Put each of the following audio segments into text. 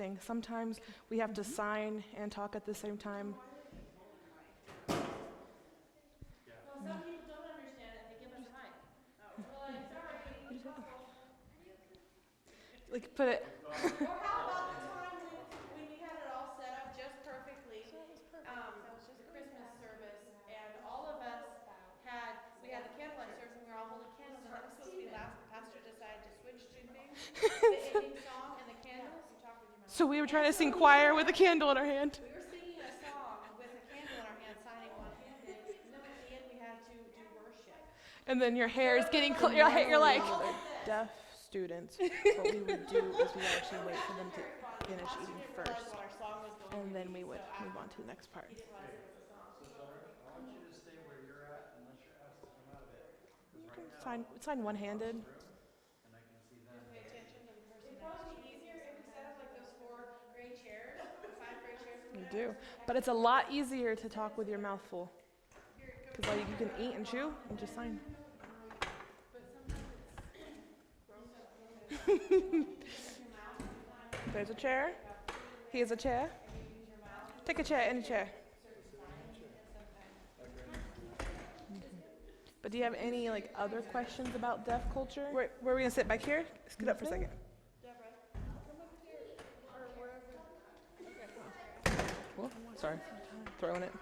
everything. Sometimes we have to sign and talk at the same time. Well, some people don't understand it. They give us a high. We're like, sorry, muscle. Like put it. Or how about the time when we had it all set up just perfectly? That was just Christmas service, and all of us we had the candlelight service, and we were all holding candles, and that was supposed to be last. The pastor decided to switch two things: the ending song and the candles. So we were trying to sing choir with a candle in our hand. We were singing a song with a candle in our hand, signing one-handed, and then at the end we had to do worship. And then your hair is getting you're like deaf students. What we would do is we would actually wait for them to finish eating first, and then we would move on to the next part. So, daughter, I want you to stay where you're at unless you're asked to come out of it. Because right now, Sign one-handed. and I can see them. Pay attention to the person. It'd probably be easier if we set up like those 4 gray chairs, 5 gray chairs. You do, but it's a lot easier to talk with your mouth full. Because you can eat and chew and just sign. There's a chair. Here's a chair. Take a chair, any chair. But do you have any other questions about deaf culture? Where are we gonna sit? Back here? Scoot up for a second. Cool. Sorry, throwing it.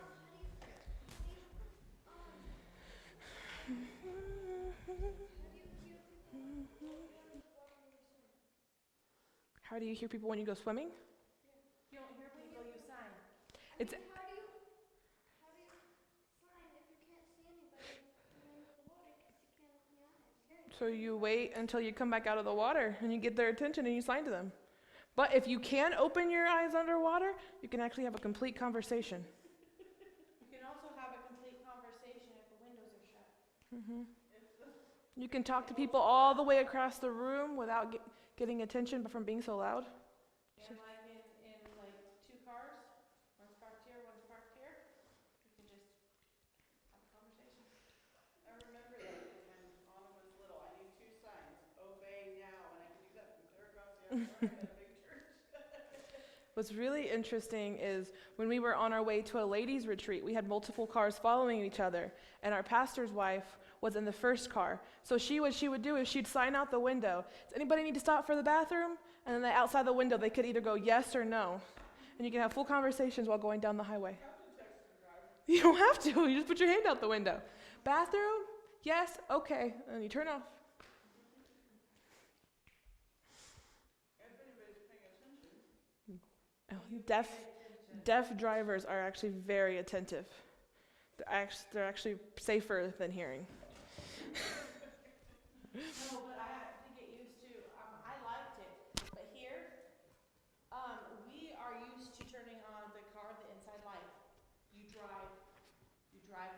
How do you hear people when you go swimming? You don't hear people, you sign. It's How do you sign if you can't see anybody in the water because you can't open your eyes? so you wait until you come back out of the water and you get their attention and you sign to them. But if you can open your eyes underwater, you can actually have a complete conversation. You can also have a complete conversation if the windows are shut. You can talk to people all the way across the room without getting attention from being so loud. And like in like 2 cars, one's parked here, one's parked here, you can just have a conversation. I remember that when Anna was little, I knew 2 signs, obey now, and I could do that from clear across the other side at a big church. What's really interesting is when we were on our way to a ladies' retreat, we had multiple cars following each other, and our pastor's wife was in the first car. So what she would do is she'd sign out the window, does anybody need to stop for the bathroom? And then outside the window, they could either go yes or no. And you can have full conversations while going down the highway. You don't have to, you just put your hand out the window. Bathroom? Yes, okay, and you turn off. If anybody's paying attention. Deaf drivers are actually very attentive. They're actually safer than hearing. No, but I have to get used to, I liked it, but here, we are used to turning on the car, the inside light. You drive with the light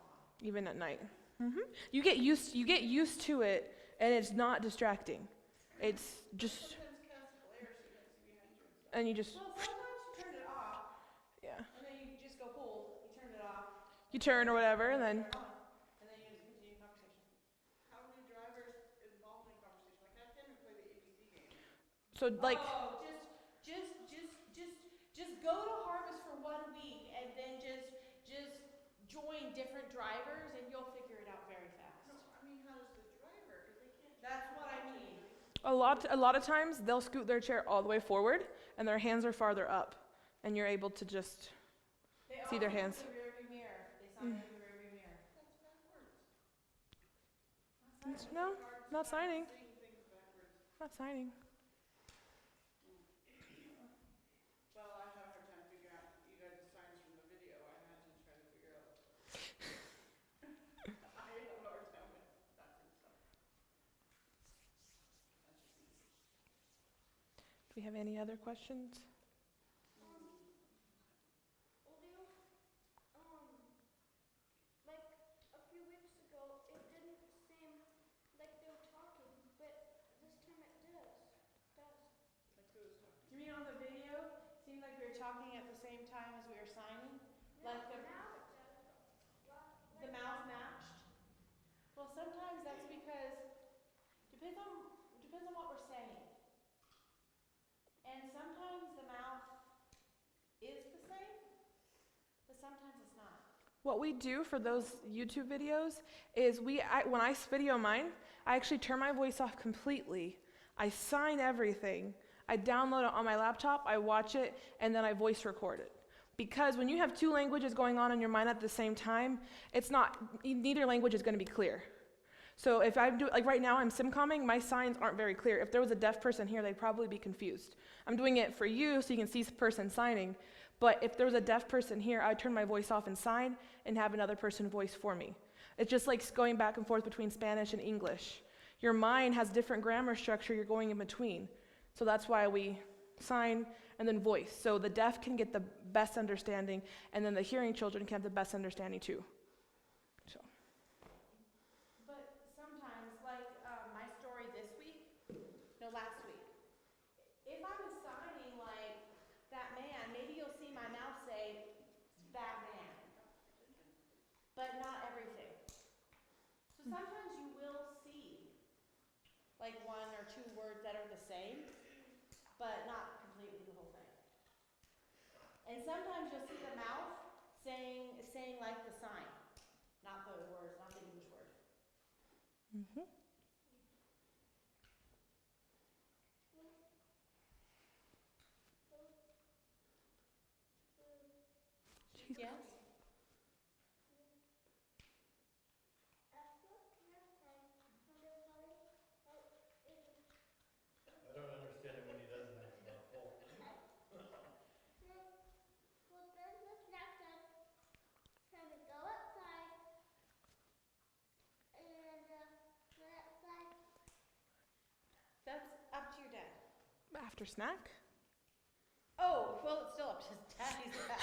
on. Even at night. You get used to it, and it's not distracting. It's just, Sometimes cast glare so you can't see behind you. and you just, Well, sometimes you turn it off, yeah. and then you just go hold, you turn it off. You turn or whatever, and then, And then you just continue conversation. How many drivers involved in conversation? Like, I can't even play the ABC game. so Oh, just go to Harvest for 1 week and then just join different drivers and you'll figure it out very fast. No, I mean, how does the driver, because they can't. That's what I mean. a lot of times they'll scoot their chair all the way forward, and their hands are farther up, and you're able to just They see their also hands. use the rearview mirror. They sign in the rearview mirror. That's backwards. No, not signing. Saying things backwards. Not signing. Well, I have a hard time figuring out you guys' signs from the video. I had to try to figure out. I have a hard time with backwards stuff. That's just easy. Do we have any other questions? Leo, like a few weeks ago, it didn't seem like they were talking, but this time it does. Like who was talking? You mean on the video? Seemed like we were talking at the same time as we were signing? Like Now it does. the mouth matched? Well, sometimes that's because depends on what we're saying. And sometimes sometimes it's not. What we do for those YouTube videos is when I video mine, I actually turn my voice off completely. I sign everything. I download it on my laptop, I watch it, and then I voice record it. Because when you have two languages going on in your mind at the same time, neither language is going to be clear. So if I do, like right now I'm simcomming, my signs aren't very clear. If there was a deaf person here, they'd probably be confused. I'm doing it for you so you can see the person signing, but if there was a deaf person here, I'd turn my voice off and sign and have another person voice for me. It's just like going back and forth between Spanish and English. Your mind has different grammar structure you're going in between. So that's why we sign and then voice. So the deaf can get the best understanding, and then the hearing children can have the best understanding too. So. But sometimes, like my story last week, if I was signing like that man, maybe you'll see my mouth say that man, but not everything. So sometimes you will see like one or two words that are the same, but not completely the whole thing. And sometimes you'll see the mouth saying like the sign, not the words, not the English word. Mm-hmm. Yes? I don't understand it when he does that, it's not full. Well, then the snack time, time to go outside, and we're outside. That's up to your dad. After snack? Oh, well, it's still up to daddy's dad.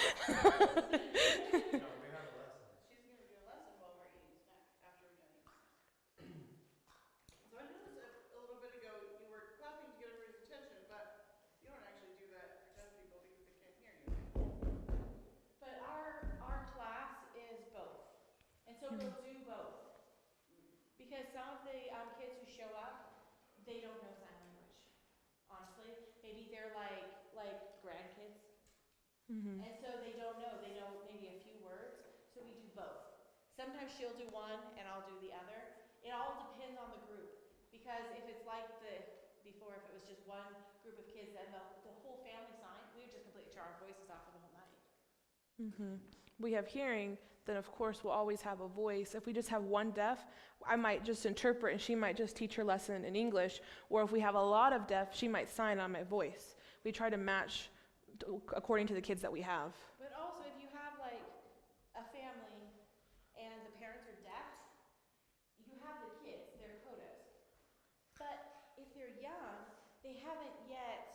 No, we have a lesson. She's gonna do a lesson while we're eating snack, after we're done eating snack. So I noticed a little bit ago, you were clapping to get everybody's attention, but you don't actually do that for deaf people because they can't hear you. But our class is both. And so we'll do both. Because some of the kids who show up, they don't know sign language. Honestly, maybe they're like grandkids. Mm-hmm. And so they don't know. They know maybe a few words. So we do both. Sometimes she'll do one and I'll do the other. It all depends on the group. Because if it's like before, if it was just one group of kids and the whole family signed, we would just completely turn our voices off for the whole night. Mm-hmm. We have hearing, then of course we'll always have a voice. If we just have one deaf, I might just interpret and she might just teach her lesson in English. Or if we have a lot of deaf, she might sign on my voice. We try to match according to the kids that we have. But also, if you have like a family and the parents are deaf, you have the kids, they're codas. But if they're young, they haven't yet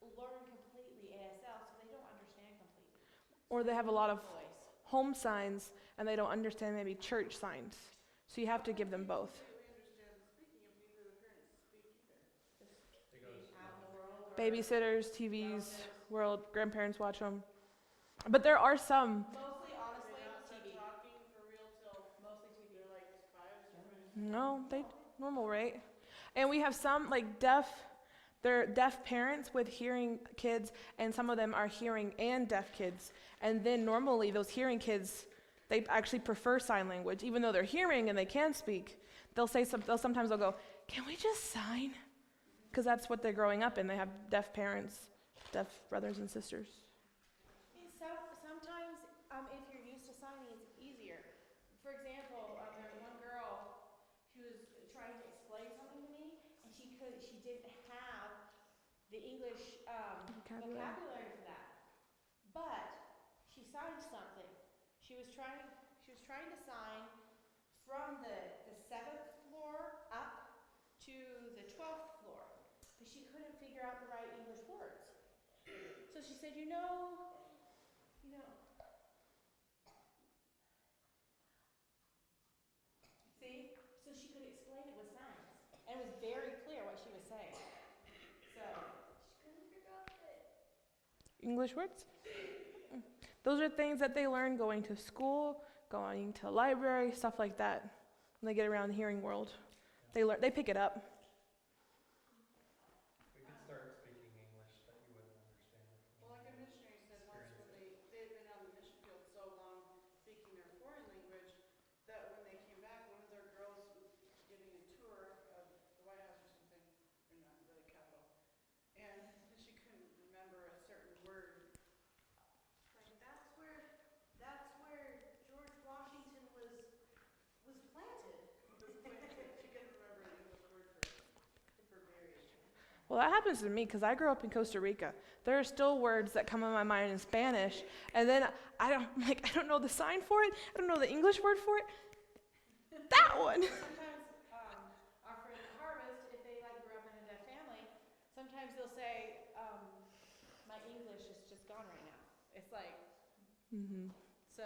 learned completely ASL, so they don't understand completely. Or they have a lot of Voice. home signs and they don't understand maybe church signs. So you have to give them both. Completely understand the speaking if neither of the parents speak either. Just being out in the world or Babysitters, TVs, relatives. world, grandparents watch them. But there are some. Mostly, honestly, They not start TV. talking for real till Mostly TV. they're like 5, 6. No, they normal, right? And we have some like they're deaf parents with hearing kids, and some of them are hearing and deaf kids. And then normally those hearing kids, they actually prefer sign language, even though they're hearing and they can speak. Sometimes they'll go, "Can we just sign?" Because that's what they're growing up in. They have deaf parents, deaf brothers and sisters. Sometimes, if you're used to signing, it's easier. For example, there was one girl, she was trying to explain something to me, and she didn't have the English vocabulary for that. But she signed something. She was trying to sign from the 7th floor up to the 12th floor, but she couldn't figure out the right English words. So she said, you know. See? So she could explain it with signs. And it was very clear what she was saying. So She couldn't figure out the English words? Those are things that they learn going to school, going to library, stuff like that. When they get around the hearing world, they pick it up. We could start speaking English that you wouldn't understand it. Well, like a missionary said once when they had been on the mission field so Well, that happens to me because I grew up in Costa Rica. There are still words that come in my mind in Spanish, and then I don't know the sign for it. I don't know the English word for it. That one. Sometimes, our friend Harvest, if they like grew up in a deaf family, sometimes they'll say, my English is just gone right now. It's like, Mm-hmm. so.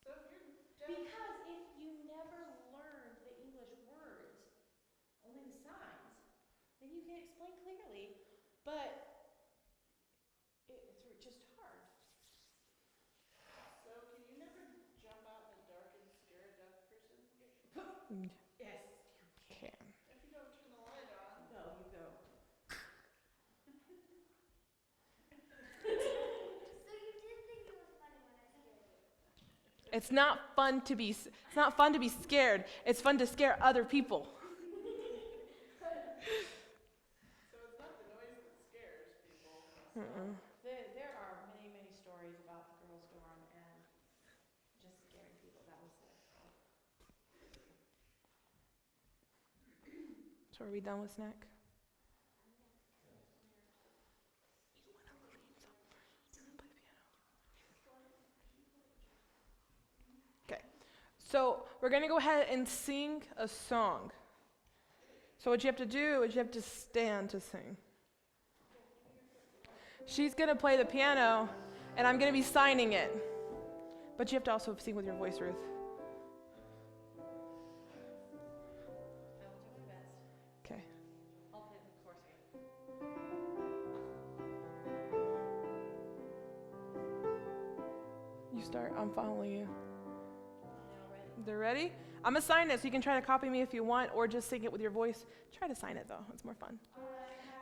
So if you're deaf, Because if you never learned the English words, only the signs, then you can explain clearly, but it's just hard. so can you never jump out in the dark and scare a deaf person? Yes. Can. If you don't turn the light on. No, you go. So you did think it was funny when I scared you? It's not fun to be. It's not fun to be scared. It's fun to scare other people. So it's not the noise that scares people. Mm-mm. There are many, many stories about the girls' dorm and just scaring people. That was it. So are we done with snack? Okay. So we're gonna go ahead and sing a song. So what you have to do is you have to stand to sing. She's gonna play the piano, and I'm gonna be signing it. But you have to also sing with your voice, Ruth. I will do my best. Okay. I'll play the chorus again. You start. I'm following you. Now ready? They're ready? I'm gonna sign it, so you can try to copy me if you want, or just sing it with your voice. Try to sign it though; it's more fun.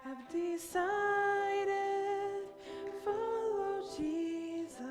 Have decided, follow Jesus.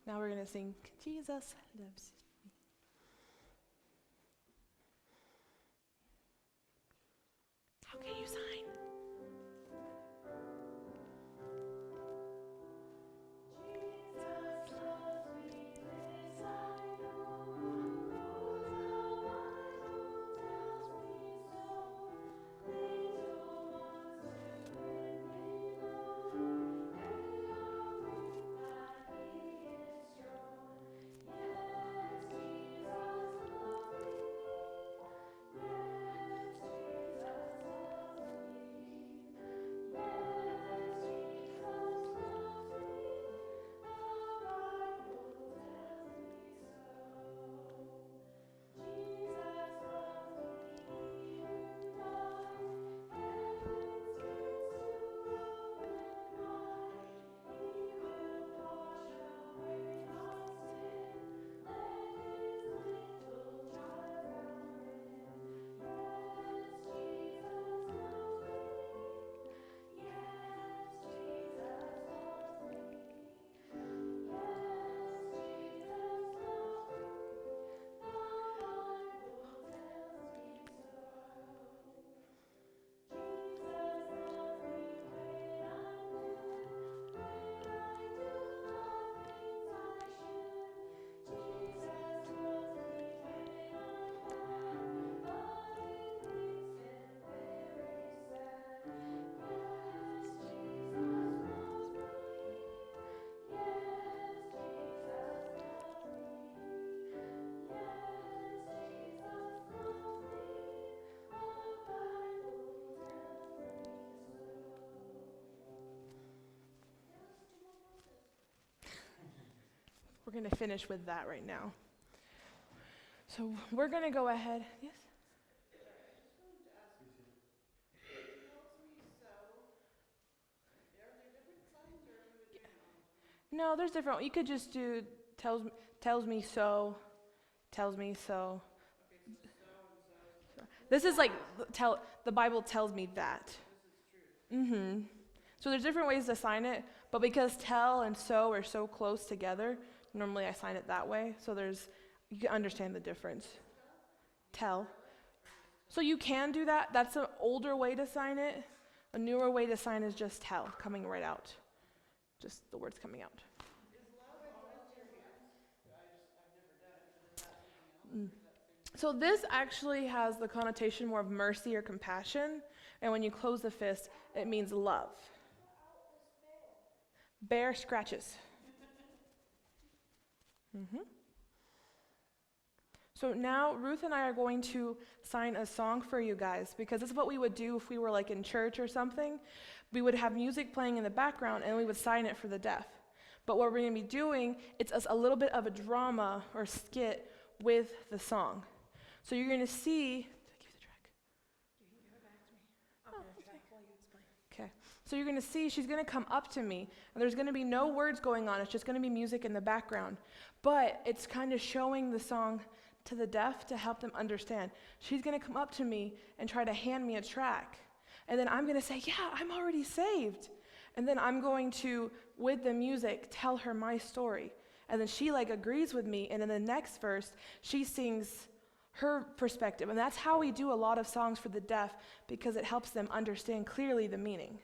Now we're gonna sing Jesus Loves Me. How can you sign? going to finish with that right now. So we're going to go ahead. Yes? No, there's different. You could just do tells me so, tells me so. This is like the Bible tells me that. Mm-hmm. So there's different ways to sign it, but because tell and so are so close together, normally I sign it that way. So you can understand the difference. Tell. So you can do that. That's an older way to sign it. A newer way to sign is just tell, coming right out. Just the words coming out. So this actually has the connotation more of mercy or compassion, and when you close the fist, it means love. Bear scratches. Mm-hmm. So now Ruth and I are going to sign a song for you guys, because this is what we would do if we were like in church or something. We would have music playing in the background and we would sign it for the deaf. But what we're going to be doing, it's a little bit of a drama or skit with the song. So you're going to see, give the track. You can give it back to me. Okay. So you're going to see she's going to come up to me, and there's going to be no words going on. It's just going to be music in the background. But it's kind of showing the song to the deaf to help them understand. She's going to come up to me and try to hand me a track. And then I'm going to say, yeah, I'm already saved. And then I'm going to, with the music, tell her my story. And then she agrees with me. And in the next verse, she sings her perspective. And that's how we do a lot of songs for the deaf, because it helps them understand clearly the meaning.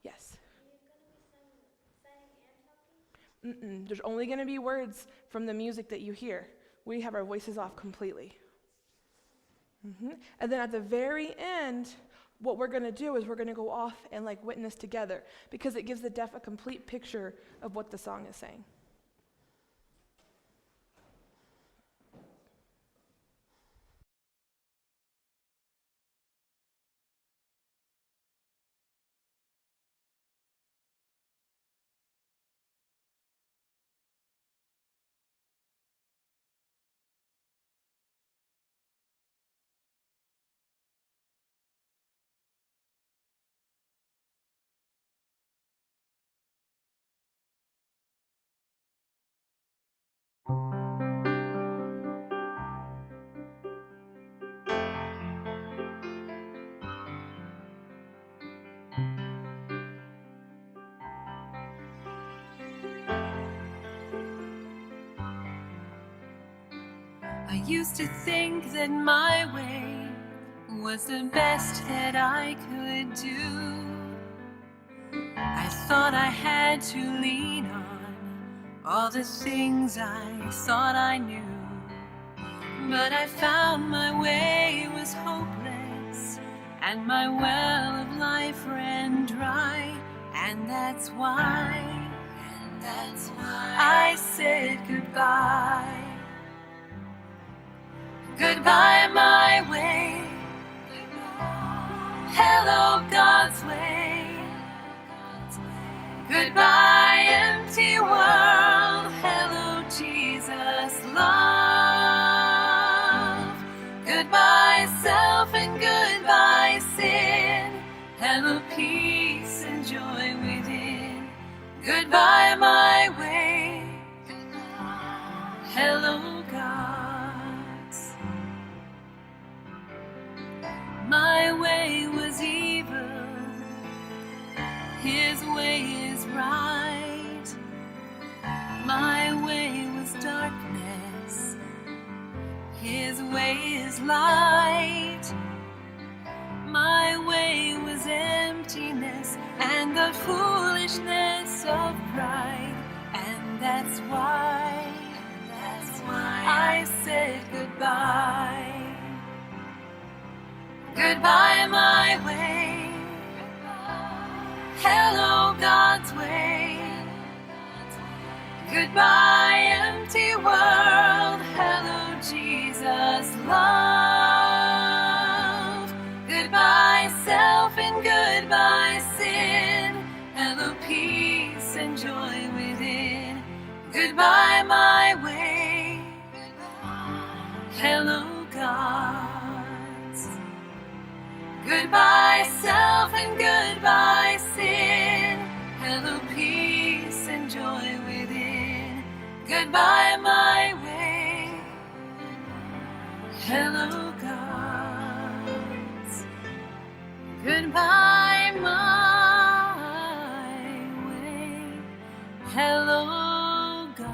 Yes? Are you going to be signing and talking? There's only going to be words from the music that you hear. We have our voices off completely. And then at the very end, what we're going to do is we're going to go off and witness together, because it gives the deaf a complete picture of what the song is saying. I used to think that my way was the best that I could do. I thought I had to lean on all the things I thought I knew. But I found my way was hopeless, and my well of life ran dry. And that's why I said goodbye. Goodbye, my way. Hello, God's way. Goodbye, empty world. Hello, Jesus' love. Goodbye, self, and goodbye, sin. Hello, peace and joy within. Goodbye, my way. Hello, God's. My way was evil, His way is right. My way was darkness, His way is light. My way was emptiness and the foolishness of pride. And that's why I said goodbye. Goodbye, my way. Hello, God's way. Goodbye, empty world. Hello, Jesus' love. Goodbye, self, and goodbye, sin. Hello, peace and joy within. Goodbye, my and goodbye sin. Hello, peace and joy within. Goodbye, my way. Hello, gods. Goodbye, my way. Hello, gods.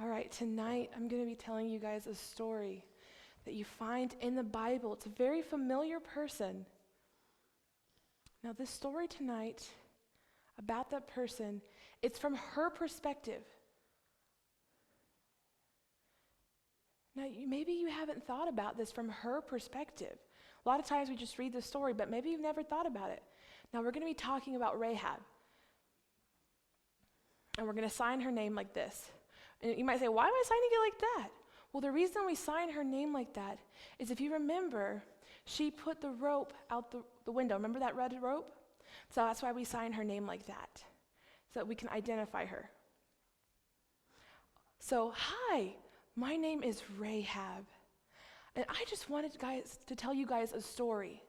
All right, tonight I'm going to be telling you guys a story that you find in the Bible. It's a very familiar person. Now, this story tonight about that person, it's from her perspective. Now, maybe you haven't thought about this from her perspective. A lot of times we just read the story, but maybe you've never thought about it. Now, we're going to be talking about Rahab. And we're going to sign her name like this. And you might say, why am I signing it like that? Well, the reason we sign her name like that is if you remember, she put the rope out the window. Remember that red rope? So that's why we sign her name like that, so that we can identify her. So, hi, my name is Rahab. And I just wanted to tell you guys a story.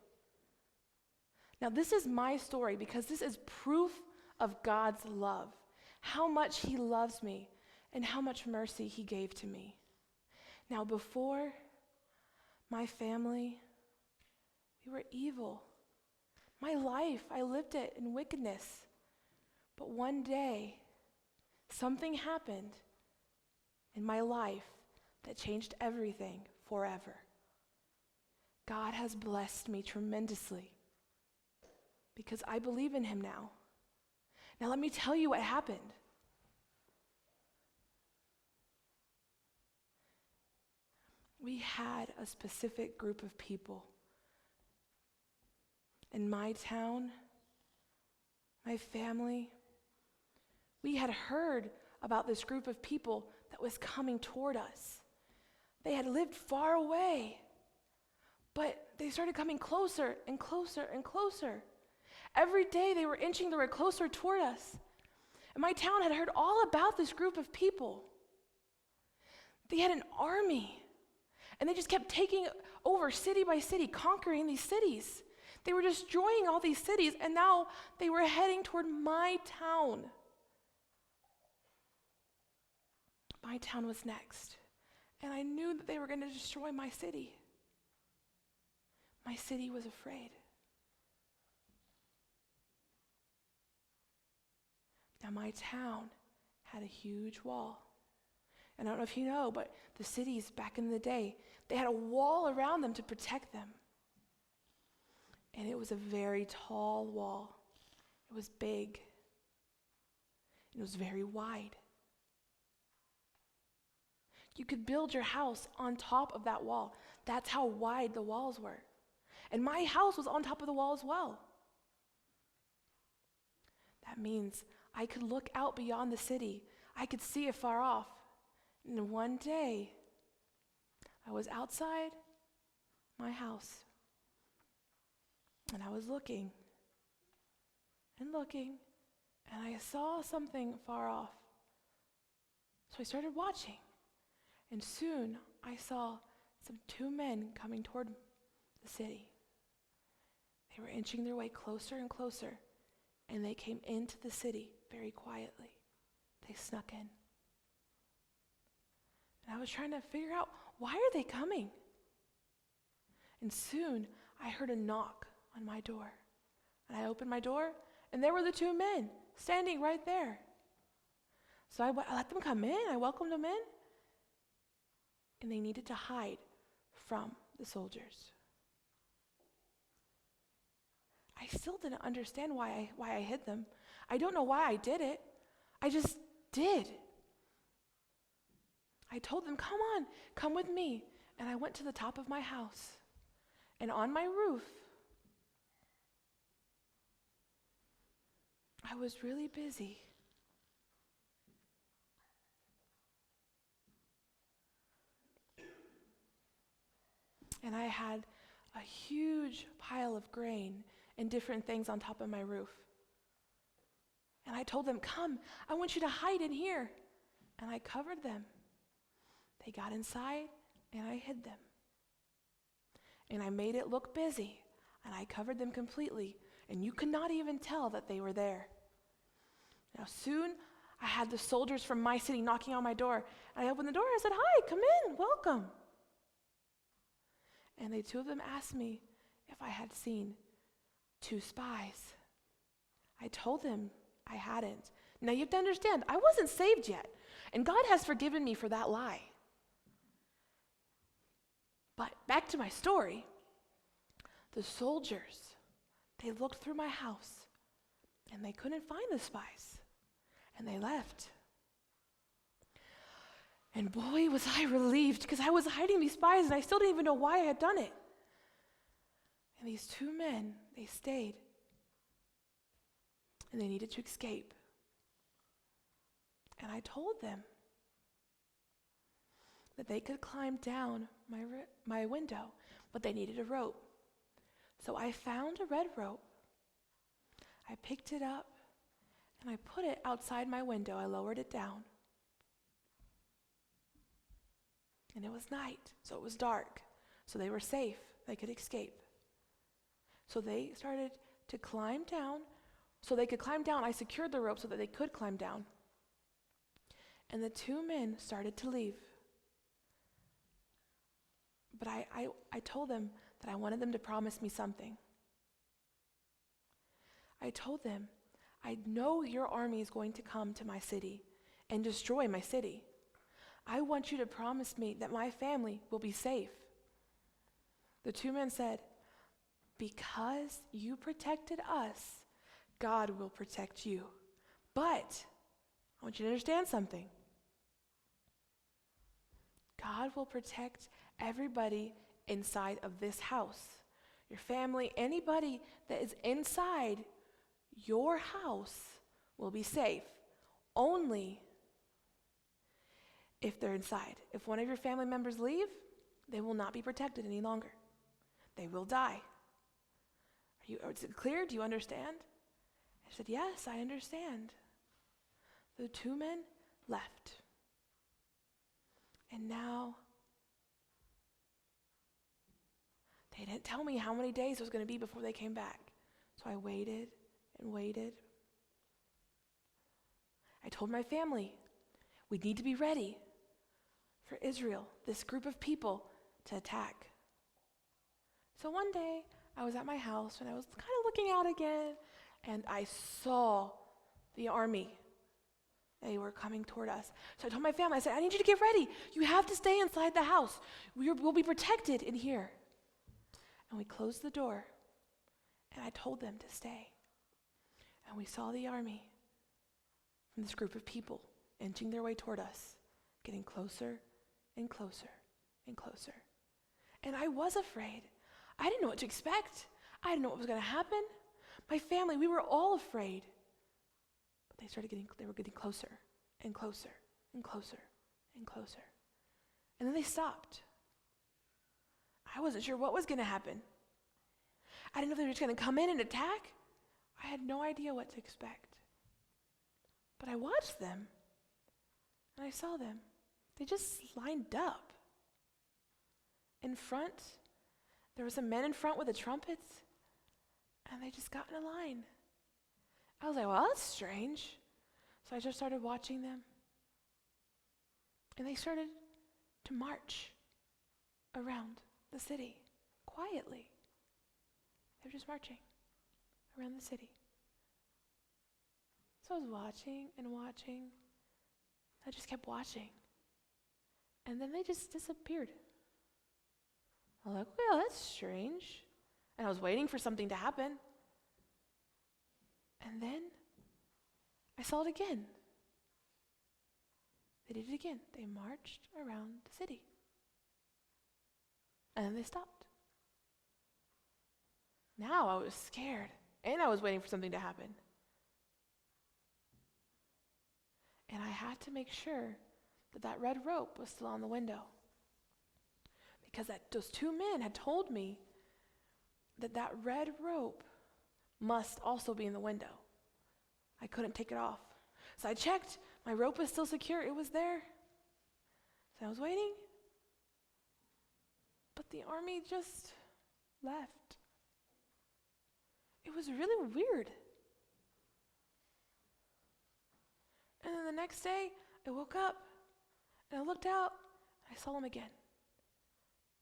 Now, this is my story because this is proof of God's love, how much he loves me, and how much mercy he gave to me. Now, before my family, we were evil. My life, I lived it in wickedness. But one day, something happened in my life that changed everything forever. God has blessed me tremendously because I believe in him now. Now, let me tell you what happened. We had a specific group of people in my town, my family. We had heard about this group of people that was coming toward us. They had lived far away, but they started coming closer and closer and closer. Every day they were closer toward us. And my town had heard all about this group of people. They had an army. And they just kept taking over city by city, conquering these cities. They were destroying all these cities, and now they were heading toward my town. My town was next. And I knew that they were going to destroy my city. My city was afraid. Now, my town had a huge wall. And I don't know if you know, but the cities back in the day, they had a wall around them to protect them. And it was a very tall wall. It was big. It was very wide. You could build your house on top of that wall. That's how wide the walls were. And my house was on top of the wall as well. That means I could look out beyond the city. I could see it far off. And one day, I was outside my house, and I was looking, and I saw something far off. So I started watching, and soon I saw two men coming toward the city. They were inching their way closer and closer, and they came into the city very quietly. They snuck in. And I was trying to figure out, why are they coming? And soon I heard a knock on my door. And I opened my door, and there were the two men standing right there. So I let them come in. I welcomed them in. And they needed to hide from the soldiers. I still didn't understand why I hid them. I don't know why I did it. I just did. I told them, come on, come with me. And I went to the top of my house. And on my roof, I was really busy. And I had a huge pile of grain and different things on top of my roof. And I told them, come, I want you to hide in here. And I covered them. They got inside, and I hid them. And I made it look busy, and I covered them completely, and you could not even tell that they were there. Now soon, I had the soldiers from my city knocking on my door, and I opened the door, I said, hi, come in, welcome. And the two of them asked me if I had seen 2 spies. I told them I hadn't. Now you have to understand, I wasn't saved yet, and God has forgiven me for that lie. But back to my story, the soldiers, they looked through my house, and they couldn't find the spies, and they left. And boy, was I relieved, because I was hiding these spies, and I still didn't even know why I had done it. And these 2 men, they stayed, and they needed to escape. And I told them that they could climb down my window, but they needed a rope. So I found a red rope. I picked it up, and I put it outside my window. I lowered it down. And it was night, so it was dark. So they were safe. They could escape. So they started to climb down. So they could climb down. I secured the rope so that they could climb down. And the 2 men started to leave. But I told them that I wanted them to promise me something. I told them, I know your army is going to come to my city and destroy my city. I want you to promise me that my family will be safe. The 2 men said, because you protected us, God will protect you. But I want you to understand something. God will protect everybody inside of this house. Your family, anybody that is inside your house will be safe. Only if they're inside. If one of your family members leave, they will not be protected any longer. They will die. Is it clear? Do you understand? I said, yes, I understand. The 2 men left. And now, they didn't tell me how many days it was going to be before they came back. So I waited and waited. I told my family, we need to be ready for Israel, this group of people, to attack. So one day, I was at my house and I was kind of looking out again, and I saw the army. They were coming toward us. So I told my family, I said, I need you to get ready. You have to stay inside the house. We'll be protected in here. And we closed the door, and I told them to stay. And we saw the army from this group of people inching their way toward us, getting closer and closer and closer. And I was afraid. I didn't know what to expect. I didn't know what was going to happen. My family, we were all afraid. But they were getting closer and closer and closer and closer. And then they stopped. I wasn't sure what was going to happen. I didn't know if they were just going to come in and attack. I had no idea what to expect. But I watched them, and I saw them. They just lined up. In front, there were some men in front with the trumpets, and they just got in a line. I was like, well, that's strange. So I just started watching them. And they started to march around the city quietly. They were just marching around the city. So I was watching and watching. I just kept watching. And then they just disappeared. I was like, well, that's strange. And I was waiting for something to happen. And then I saw it again. They did it again. They marched around the city. And then they stopped. Now I was scared, and I was waiting for something to happen. And I had to make sure that red rope was still on the window. Because those two men had told me that red rope must also be in the window. I couldn't take it off. So I checked. My rope was still secure. It was there. So I was waiting. But the army just left. It was really weird. And then the next day, I woke up and I looked out. I saw them again.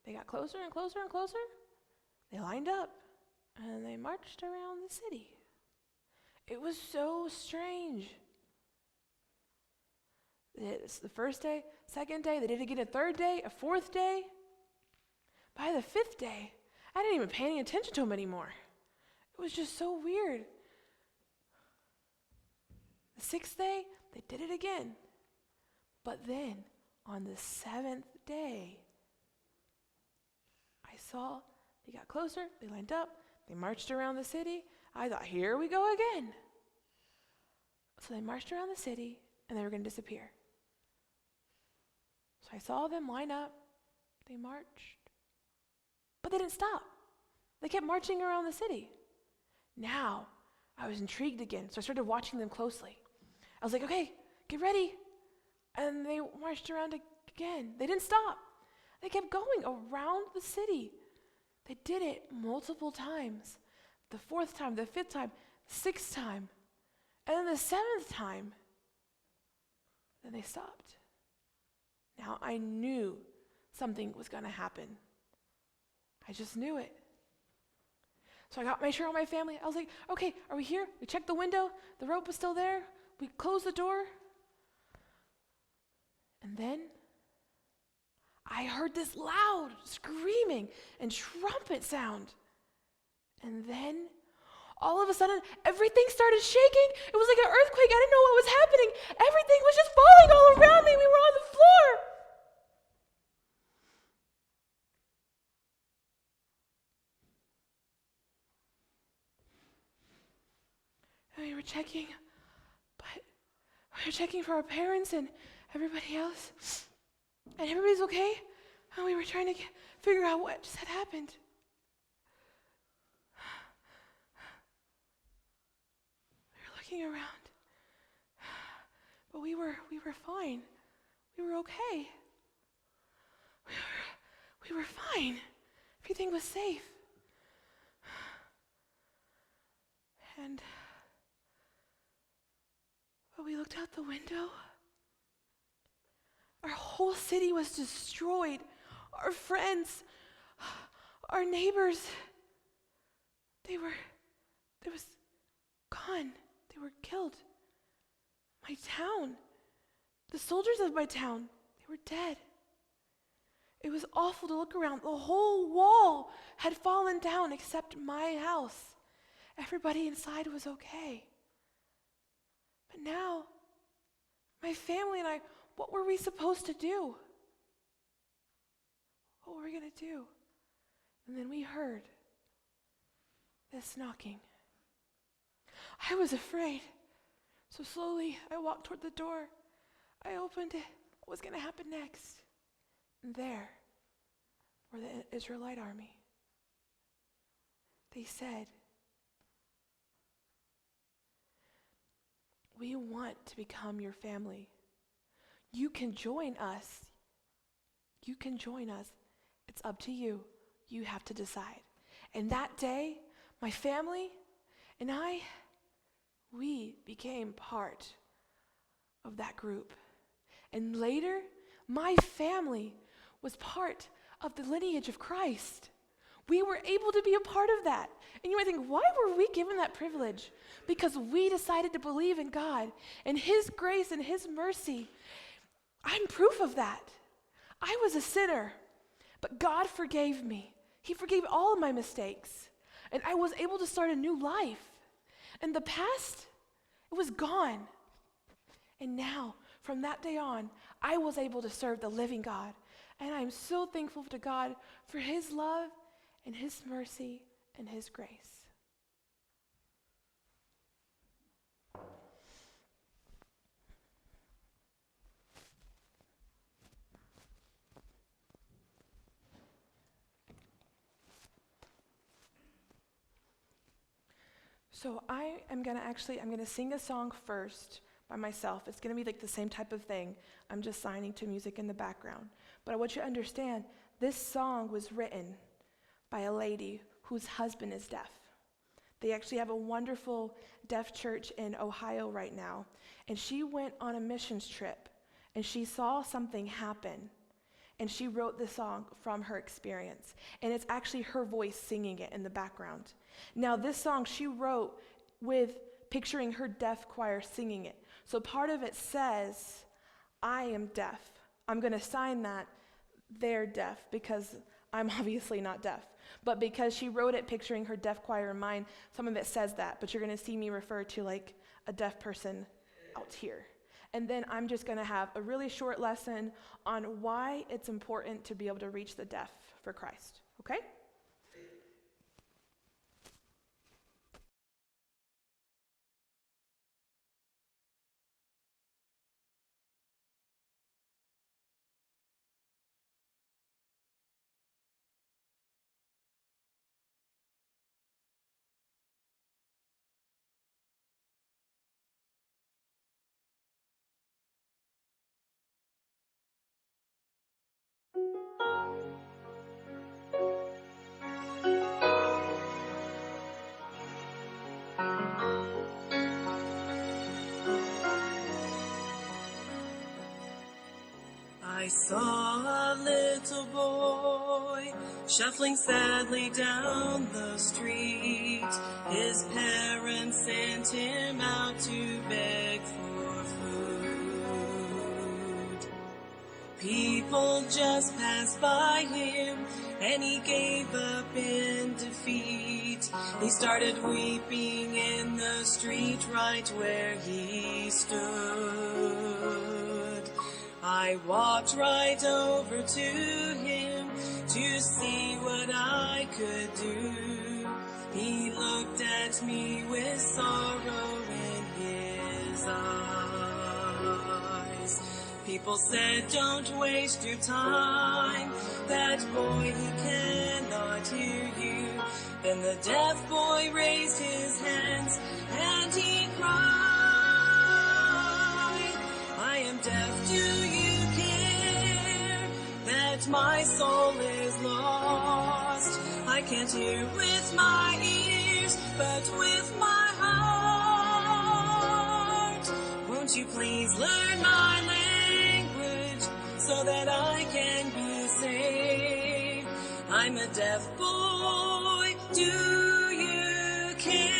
They got closer and closer and closer. They lined up and they marched around the city. It was so strange. It's the first day, second day, they did it again a third day, a fourth day. By the fifth day, I didn't even pay any attention to them anymore. It was just so weird. The sixth day, they did it again. But then, on the seventh day, I saw they got closer, they lined up, they marched around the city. I thought, here we go again. So they marched around the city, and they were going to disappear. So I saw them line up, they marched. But they didn't stop. They kept marching around the city. Now, I was intrigued again, so I started watching them closely. I was like, okay, get ready. And they marched around again. They didn't stop. They kept going around the city. They did it multiple times. The fourth time, the fifth time, the sixth time, and then the seventh time. Then they stopped. Now I knew something was going to happen. I just knew it. So I made sure all my family, I was like, okay, are we here? We checked the window. The rope was still there. We closed the door. And then I heard this loud screaming and trumpet sound. And then all of a sudden, everything started shaking. It was like an earthquake. I didn't know what was happening. Everything was just falling all around me. We were on the floor. And we were checking, but we were checking for our parents and everybody else. And everybody's okay. And we were trying to figure out what just had happened. We were looking around, but we were fine. We were okay. We were fine. Everything was safe. But we looked out the window. Our whole city was destroyed. Our friends, our neighbors, they was gone. They were killed. My town, the soldiers of my town, they were dead. It was awful to look around. The whole wall had fallen down except my house. Everybody inside was okay. But now, my family and I, what were we supposed to do? What were we going to do? And then we heard this knocking. I was afraid. So slowly, I walked toward the door. I opened it. What was going to happen next? And there were the Israelite army. They said, we want to become your family. You can join us. You can join us. It's up to you. You have to decide. And that day, my family and I, we became part of that group. And later, my family was part of the lineage of Christ. We were able to be a part of that. And you might think, why were we given that privilege? Because we decided to believe in God and His grace and His mercy. I'm proof of that. I was a sinner, but God forgave me. He forgave all of my mistakes. And I was able to start a new life. And the past, it was gone. And now, from that day on, I was able to serve the living God. And I'm so thankful to God for his love and his mercy and his grace. So I'm gonna sing a song first by myself. It's gonna be like the same type of thing. I'm just signing to music in the background. But I want you to understand, this song was written by a lady whose husband is deaf. They actually have a wonderful deaf church in Ohio right now. And she went on a missions trip and she saw something happen. And she wrote this song from her experience. And it's actually her voice singing it in the background. Now, this song she wrote with picturing her deaf choir singing it. So part of it says, I am deaf. I'm going to sign that they're deaf because I'm obviously not deaf. But because she wrote it picturing her deaf choir in mind, some of it says that. But you're going to see me refer to like a deaf person out here. And then I'm just going to have a really short lesson on why it's important to be able to reach the deaf for Christ. Okay? I saw a little boy shuffling sadly down the street. His parents sent him out to beg for food. People just passed by him and he gave up in defeat. He started weeping in the street right where he stood. I walked right over to him to see what I could do. He looked at me with sorrow in his eyes. People said, don't waste your time. That boy, he cannot hear you. Then the deaf boy raised his hands and he cried, I am deaf, do you care that my soul is lost? I can't hear with my ears, but with my heart. Won't you please learn my language so that I can be saved? I'm a deaf boy, do you care?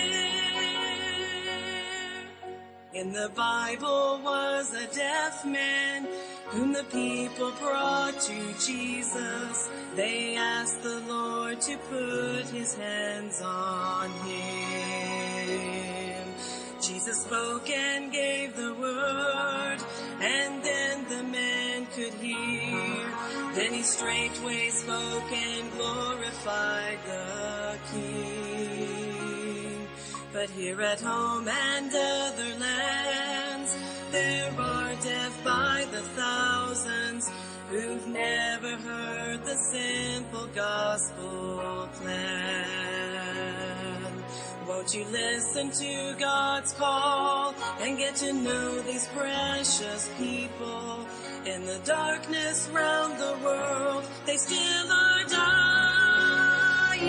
In the Bible was a deaf man whom the people brought to Jesus. They asked the Lord to put his hands on him. Jesus spoke and gave the word, and then the man could hear. Then he straightway spoke and glorified the King. But here at home and other lands, there are deaf by the thousands who've never heard the simple gospel plan. Won't you listen to God's call and get to know these precious people? In the darkness round the world, they still are dying.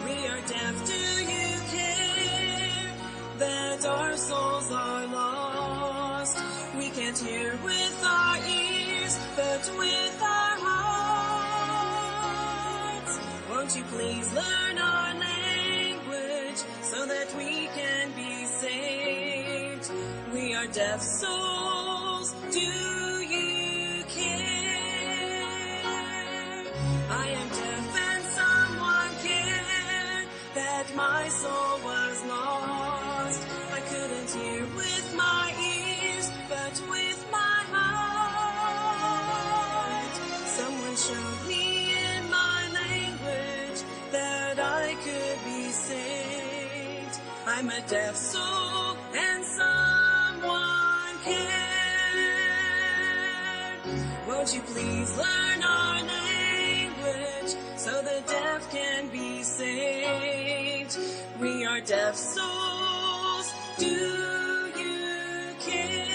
We are deaf, do you care that our souls are lost? We can't hear with our ears, but with our hearts. Won't you please learn our language so that we can be saved? We are deaf souls, do you care? I am deaf and someone cared that my soul was lost. I couldn't hear with my ears, but with could be saved. I'm a deaf soul and someone cared. Won't you please learn our language so the deaf can be saved? We are deaf souls. Do you care?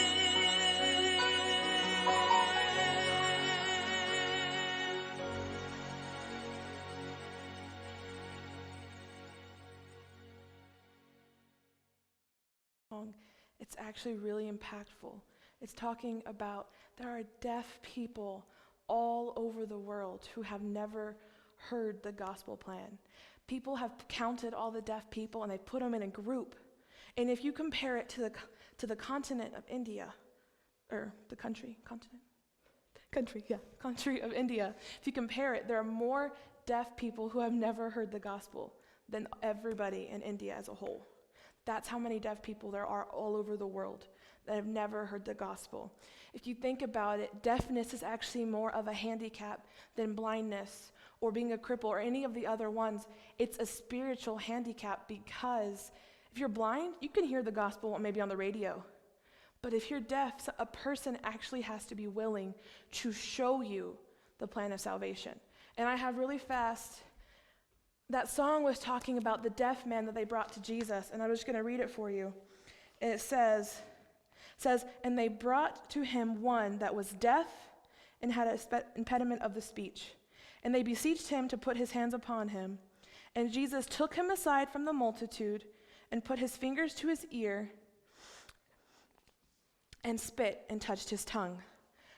It's actually really impactful. It's talking about there are deaf people all over the world who have never heard the gospel plan. People have counted all the deaf people and they put them in a group. And if you compare it to the continent of India, or the country of India, if you compare it, there are more deaf people who have never heard the gospel than everybody in India as a whole. That's how many deaf people there are all over the world that have never heard the gospel. If you think about it, deafness is actually more of a handicap than blindness or being a cripple or any of the other ones. It's a spiritual handicap because if you're blind, you can hear the gospel maybe on the radio. But if you're deaf, a person actually has to be willing to show you the plan of salvation. And I have really fast, that song was talking about the deaf man that they brought to Jesus, and I'm just going to read it for you. And it says, and they brought to him one that was deaf and had an impediment of the speech. And they beseeched him to put his hands upon him. And Jesus took him aside from the multitude and put his fingers to his ear and spit and touched his tongue.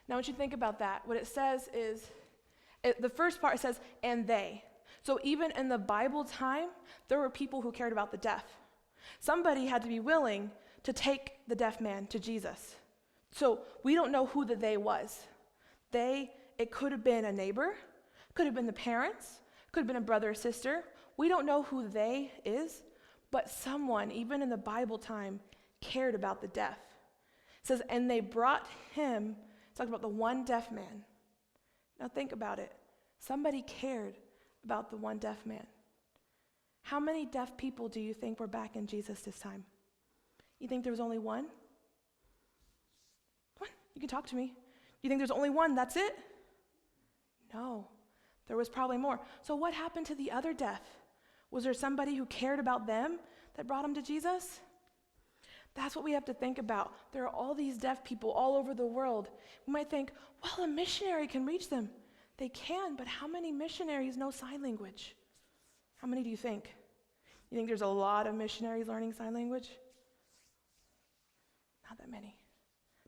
Now, what you think about that, what it says is, the first part says, and they. So even in the Bible time, there were people who cared about the deaf. Somebody had to be willing to take the deaf man to Jesus. So we don't know who the they was. It could have been a neighbor, could have been the parents, could have been a brother or sister. We don't know who they is, but someone, even in the Bible time, cared about the deaf. It says, and they brought him, it's talking about the one deaf man. Now think about it. Somebody cared about the one deaf man. How many deaf people do you think were back in Jesus this time? You think there was only one? One? You can talk to me. You think there's only one, that's it? No, there was probably more. So what happened to the other deaf? Was there somebody who cared about them that brought them to Jesus? That's what we have to think about. There are all these deaf people all over the world. We might think, well, a missionary can reach them. They can, but how many missionaries know sign language? How many do you think? You think there's a lot of missionaries learning sign language? Not that many.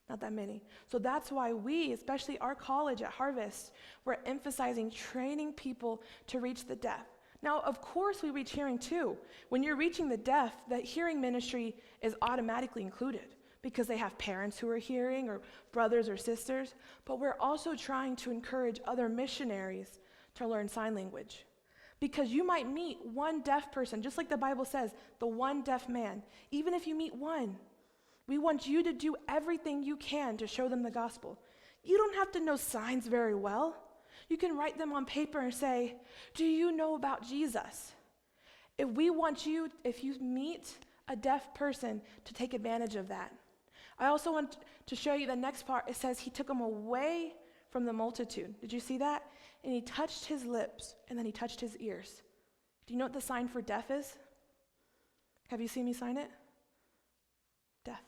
Not that many. So that's why we, especially our college at Harvest, we're emphasizing training people to reach the deaf. Now, of course, we reach hearing too. When you're reaching the deaf, the hearing ministry is automatically included because they have parents who are hearing or brothers or sisters. But we're also trying to encourage other missionaries to learn sign language. Because you might meet one deaf person, just like the Bible says, the one deaf man. Even if you meet one, we want you to do everything you can to show them the gospel. You don't have to know signs very well. You can write them on paper and say, do you know about Jesus? If you meet a deaf person, to take advantage of that. I also want to show you the next part. It says he took him away from the multitude. Did you see that? And he touched his lips, and then he touched his ears. Do you know what the sign for deaf is? Have you seen me sign it? Deaf.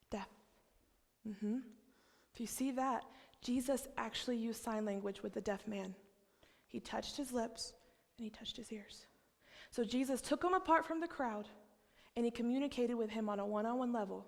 Deaf. If you see that, Jesus actually used sign language with the deaf man. He touched his lips, and he touched his ears. So Jesus took him apart from the crowd, and he communicated with him on a one-on-one level.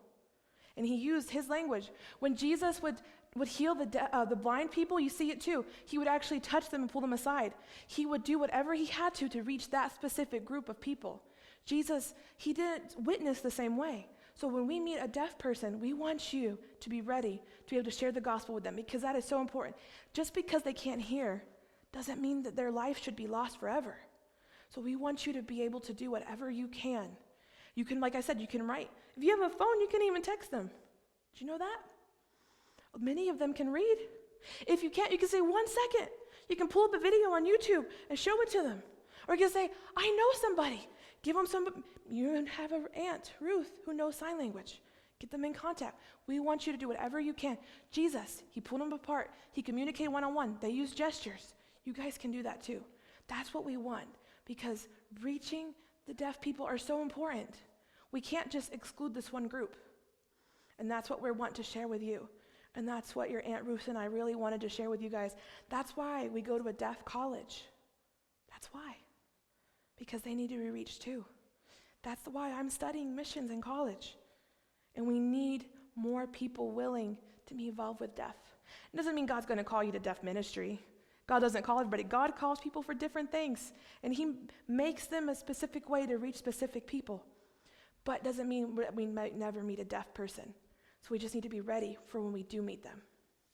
And he used his language. When Jesus would heal the blind people, you see it too. He would actually touch them and pull them aside. He would do whatever he had to reach that specific group of people. Jesus, he didn't witness the same way. So when we meet a deaf person, we want you to be ready to be able to share the gospel with them because that is so important. Just because they can't hear doesn't mean that their life should be lost forever. So we want you to be able to do whatever you can. You can, like I said, you can write. If you have a phone, you can even text them. Did you know that? Many of them can read. If you can't, you can say 1 second. You can pull up a video on YouTube and show it to them. Or you can say, I know somebody. Give them some, you have an aunt, Ruth, who knows sign language. Get them in contact. We want you to do whatever you can. Jesus, he pulled them apart. He communicated one-on-one. They used gestures. You guys can do that too. That's what we want, because reaching the deaf people are so important. We can't just exclude this one group. And that's what we want to share with you. And that's what your Aunt Ruth and I really wanted to share with you guys. That's why we go to a deaf college. That's why. Because they need to be reached too. That's why I'm studying missions in college. And we need more people willing to be involved with deaf. It doesn't mean God's going to call you to deaf ministry. God doesn't call everybody. God calls people for different things. And he makes them a specific way to reach specific people. But it doesn't mean that we might never meet a deaf person. So we just need to be ready for when we do meet them.